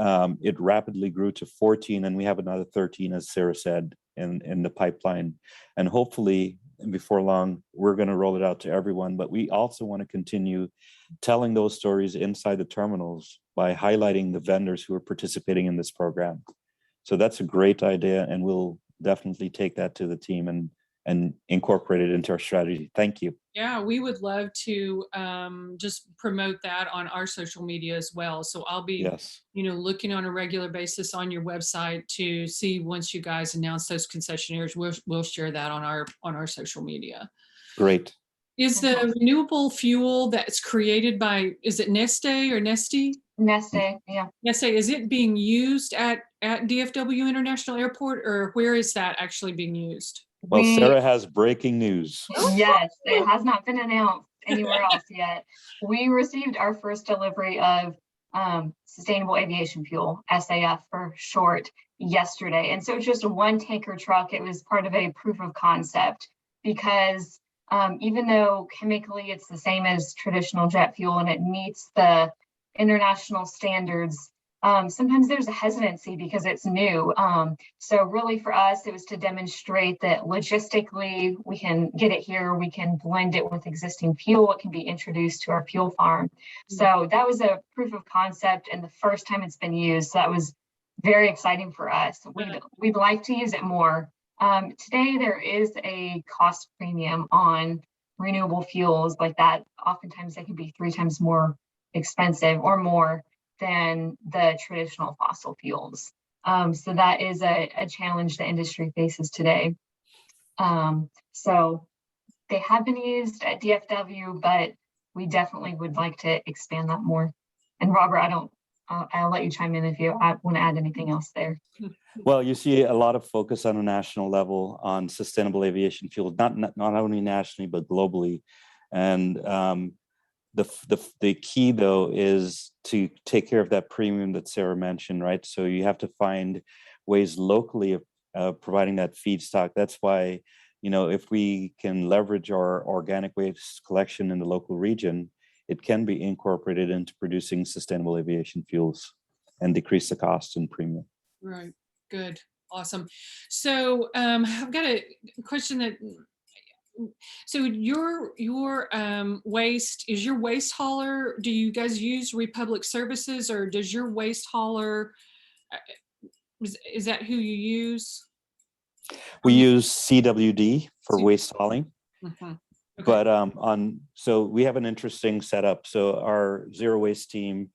it rapidly grew to 14, and we have another 13, as Sarah said, in the pipeline. And hopefully before long, we're going to roll it out to everyone. But we also want to continue telling those stories inside the terminals by highlighting the vendors who are participating in this program. So that's a great idea, and we'll definitely take that to the team and incorporate it into our strategy. Thank you. Yeah, we would love to just promote that on our social media as well. So I'll be, Yes. looking on a regular basis on your website to see once you guys announce those concessionaires. We'll share that on our social media. Great. Is the renewable fuel that's created by, is it Neste or Neste? Neste, yeah. Neste, is it being used at DFW International Airport, or where is that actually being used? Well, Sarah has breaking news. Yes, it has not been announced anywhere else yet. We received our first delivery of sustainable aviation fuel, SAF for short, yesterday. And so it's just a 1 tanker truck. It was part of a proof of concept, because even though chemically it's the same as traditional jet fuel and it meets the international standards, sometimes there's a hesitancy because it's new. So really for us, it was to demonstrate that logistically we can get it here, we can blend it with existing fuel, it can be introduced to our fuel farm. So that was a proof of concept and the first time it's been used. So that was very exciting for us. We'd like to use it more. Today there is a cost premium on renewable fuels like that. Oftentimes they can be 3 times more expensive or more than the traditional fossil fuels. So that is a challenge the industry faces today. So they have been used at DFW, but we definitely would like to expand that more. And Robert, I'll let you chime in if you want to add anything else there. Well, you see a lot of focus on a national level on sustainable aviation fuel, not only nationally, but globally. And the key, though, is to take care of that premium that Sarah mentioned, right? So you have to find ways locally of providing that feedstock. That's why, if we can leverage our organic waste collection in the local region, it can be incorporated into producing sustainable aviation fuels and decrease the cost and premium. Right. Good. Awesome. So I've got a question that. So your waste, is your waste hauler, do you guys use Republic Services, or does your waste hauler, is that who you use? We use CWD for waste hauling. Mm-hmm. Okay. But so we have an interesting setup. So our zero waste team,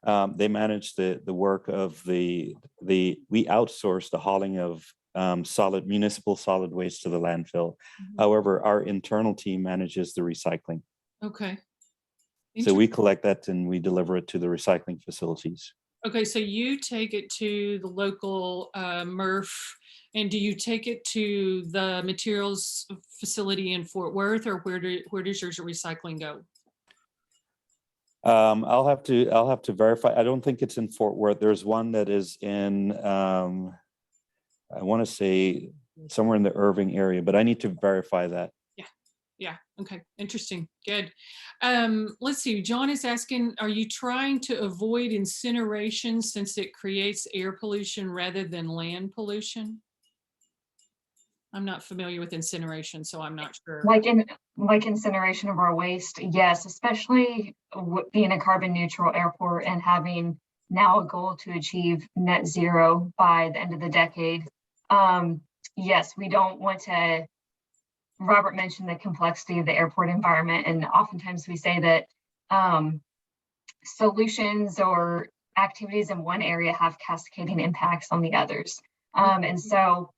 they manage the work of we outsource the hauling of municipal solid waste to the landfill. Mm-hmm. However, our internal team manages the recycling. Okay. So we collect that and we deliver it to the recycling facilities. Okay, so you take it to the local MRF, and do you take it to the materials facility in Fort Worth, or where does your recycling go? I'll have to verify. I don't think it's in Fort Worth. There's one that is in, I want to say somewhere in the Irving area, but I need to verify that. Yeah. Okay. Interesting. Good. Let's see. John is asking, are you trying to avoid incineration since it creates air pollution rather than land pollution? I'm not familiar with incineration, so I'm not sure. Like incineration of our waste, yes, especially being a carbon neutral airport and having now a goal to achieve net zero by the end of the decade. Yes, we don't want to. Robert mentioned the complexity of the airport environment, and oftentimes we say that solutions or activities in one area have cascading impacts on the others. And so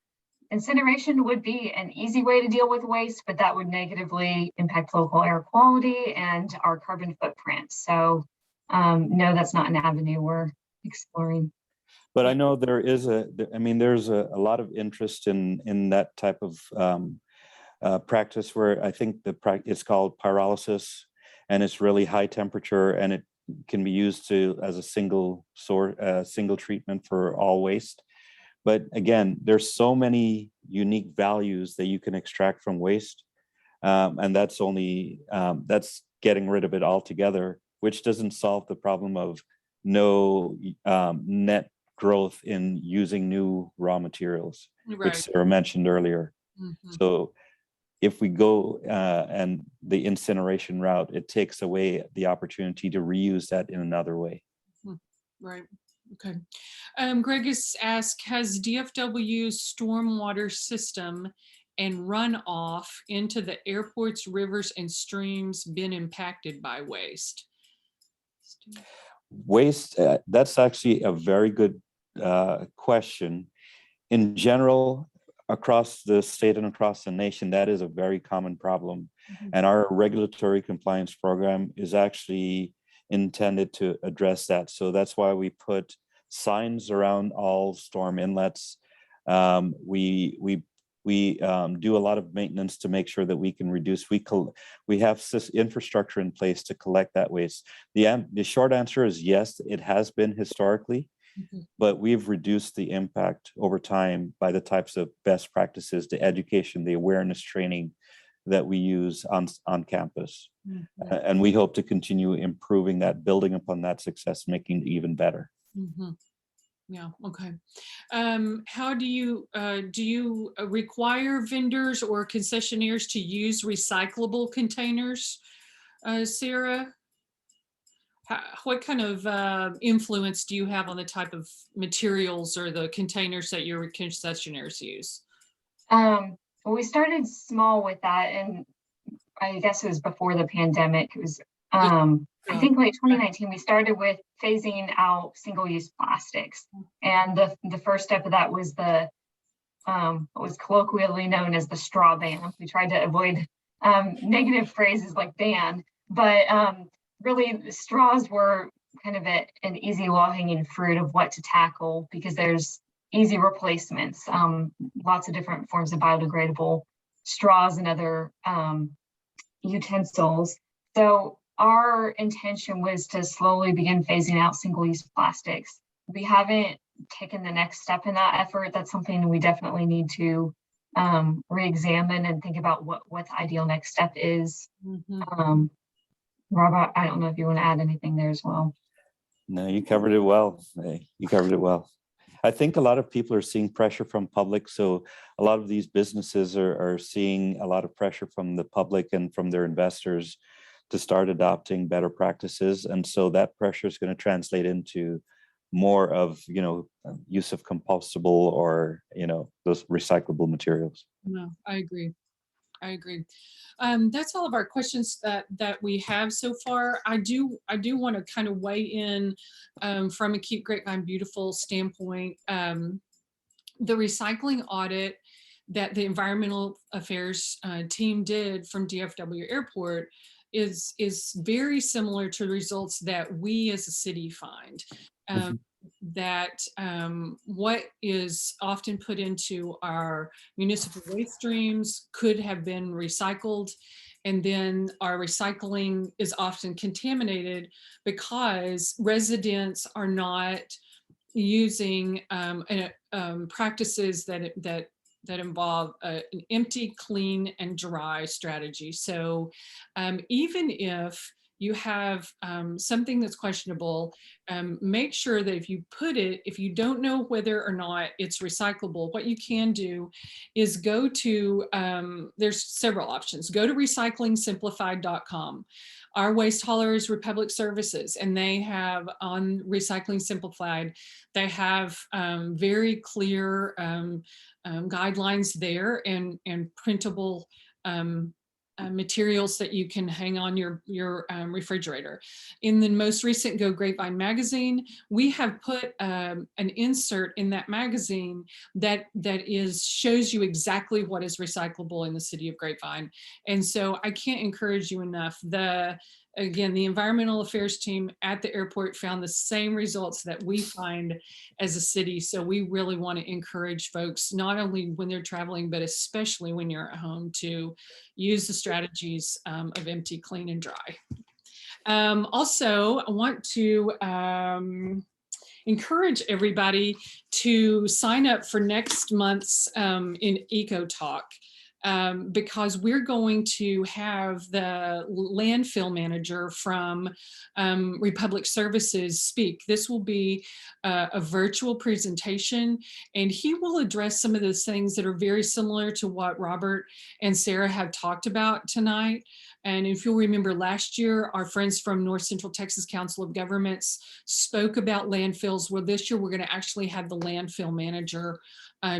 incineration would be an easy way to deal with waste, but that would negatively impact local air quality and our carbon footprint. So no, that's not an avenue we're exploring. But I know there is there's a lot of interest in that type of practice where I think it's called pyrolysis, and it's really high temperature, and it can be used as a single treatment for all waste. But again, there's so many unique values that you can extract from waste, and that's getting rid of it altogether, which doesn't solve the problem of no net growth in using new raw materials, which Sarah mentioned earlier. Mm-hmm. So if we go and the incineration route, it takes away the opportunity to reuse that in another way. Right. Okay. Greg has asked, has DFW's stormwater system and runoff into the airport's rivers and streams been impacted by waste? Waste, that's actually a very good question. In general, across the state and across the nation, that is a very common problem. Mm-hmm. And our regulatory compliance program is actually intended to address that. So that's why we put signs around all storm inlets. We do a lot of maintenance to make sure that we can reduce. We have infrastructure in place to collect that waste. The short answer is yes, it has been historically. Mm-hmm. But we've reduced the impact over time by the types of best practices, the education, the awareness training that we use on campus. Mm-hmm. And we hope to continue improving that, building upon that success, making it even better. Mm-hmm. Yeah, okay. How do you require vendors or concessionaires to use recyclable containers, Sarah? What kind of influence do you have on the type of materials or the containers that your concessionaires use? Well, we started small with that, and I guess it was before the pandemic. It was, I think late 2019, we started with phasing out single-use plastics. And the first step of that was what was colloquially known as the straw ban. We tried to avoid negative phrases like ban, but really, the straws were kind of an easy low-hanging fruit of what to tackle because there's easy replacements, lots of different forms of biodegradable straws and other utensils. So our intention was to slowly begin phasing out single-use plastics. We haven't taken the next step in that effort. That's something we definitely need to re-examine and think about what the ideal next step is. Mm-hmm. Robert, I don't know if you want to add anything there as well. No, you covered it well. You covered it well. I think a lot of people are seeing pressure from public. So a lot of these businesses are seeing a lot of pressure from the public and from their investors to start adopting better practices. And so that pressure is going to translate into more of, use of compostable or, those recyclable materials. No, I agree. That's all of our questions that we have so far. I do want to kind of weigh in from a Keep Grapevine Beautiful standpoint. The recycling audit that the environmental affairs team did from DFW Airport is very similar to the results that we as a city find. that what is often put into our municipal waste streams could have been recycled. And then our recycling is often contaminated because residents are not using practices that involve an empty, clean, and dry strategy. So even if you have something that's questionable, make sure that if you don't know whether or not it's recyclable, what you can do is go to, there's several options. Go to recyclingsimplified.com. Our waste hauler is Republic Services, and they have on Recycling Simplified, they have very clear guidelines there and printable materials that you can hang on your refrigerator. In the most recent Go Grapevine magazine, we have put an insert in that magazine that shows you exactly what is recyclable in the city of Grapevine. And so I can't encourage you enough. Again, the environmental affairs team at the airport found the same results that we find as a city. So we really want to encourage folks, not only when they're traveling, but especially when you're at home, to use the strategies of empty, clean, and dry. Also, I want to encourage everybody to sign up for next month's in Eco Talk. Because we're going to have the landfill manager from Republic Services speak. This will be a virtual presentation, and he will address some of those things that are very similar to what Robert and Sarah have talked about tonight. And if you'll remember last year, our friends from North Central Texas Council of Governments spoke about landfills. Well, this year we're going to actually have the landfill manager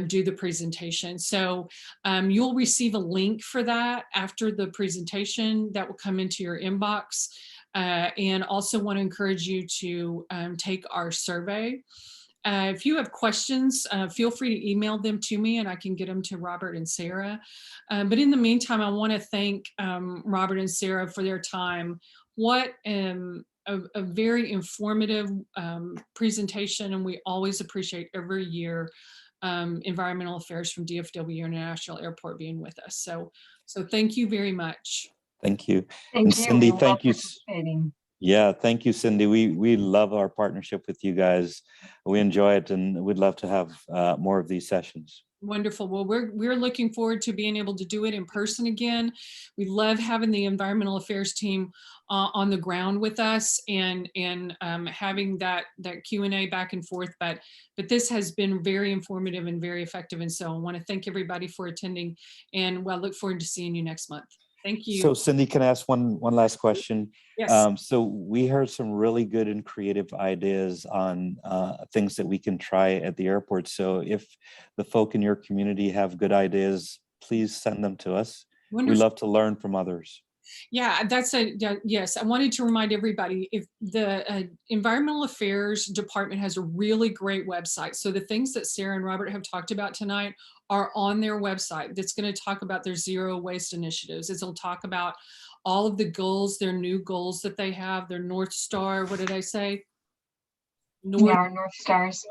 do the presentation. So you'll receive a link for that after the presentation that will come into your inbox. And also want to encourage you to take our survey. If you have questions, feel free to email them to me and I can get them to Robert and Sarah. But in the meantime, I want to thank Robert and Sarah for their time. What a very informative presentation, and we always appreciate every year environmental affairs from DFW International Airport being with us. So thank you very much. Thank you. Thank And you. Cindy, We thank love you. participating. Yeah, thank you, Cindy. We love our partnership with you guys. We enjoy it, and we'd love to have more of these sessions. Wonderful. Well, we're looking forward to being able to do it in person again. We love having the environmental affairs team on the ground with us and having that Q&A back and forth. But this has been very informative and very effective. And so I want to thank everybody for attending, and well, look forward to seeing you next month. Thank you. So Cindy, can I ask one last question? Yes. So we heard some really good and creative ideas on things that we can try at the airport. So if the folk in your community have good ideas, please send them to us. Wonderful. We love to learn from others. Yeah, yes. I wanted to remind everybody, if the Environmental Affairs Department has a really great website. So the things that Sarah and Robert have talked about tonight are on their website. That's going to talk about their zero waste initiatives. It'll talk about all of the goals, their new goals that they have, their North Star. What did I say? Our North Stars.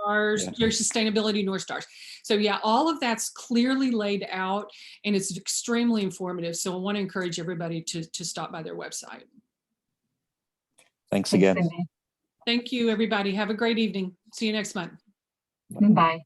Your sustainability North Stars. So yeah, all of that's clearly laid out and it's extremely informative. So I want to encourage everybody to stop by their website. Thanks again. Cindy. Thank you, everybody. Have a great evening. See you next month. Bye.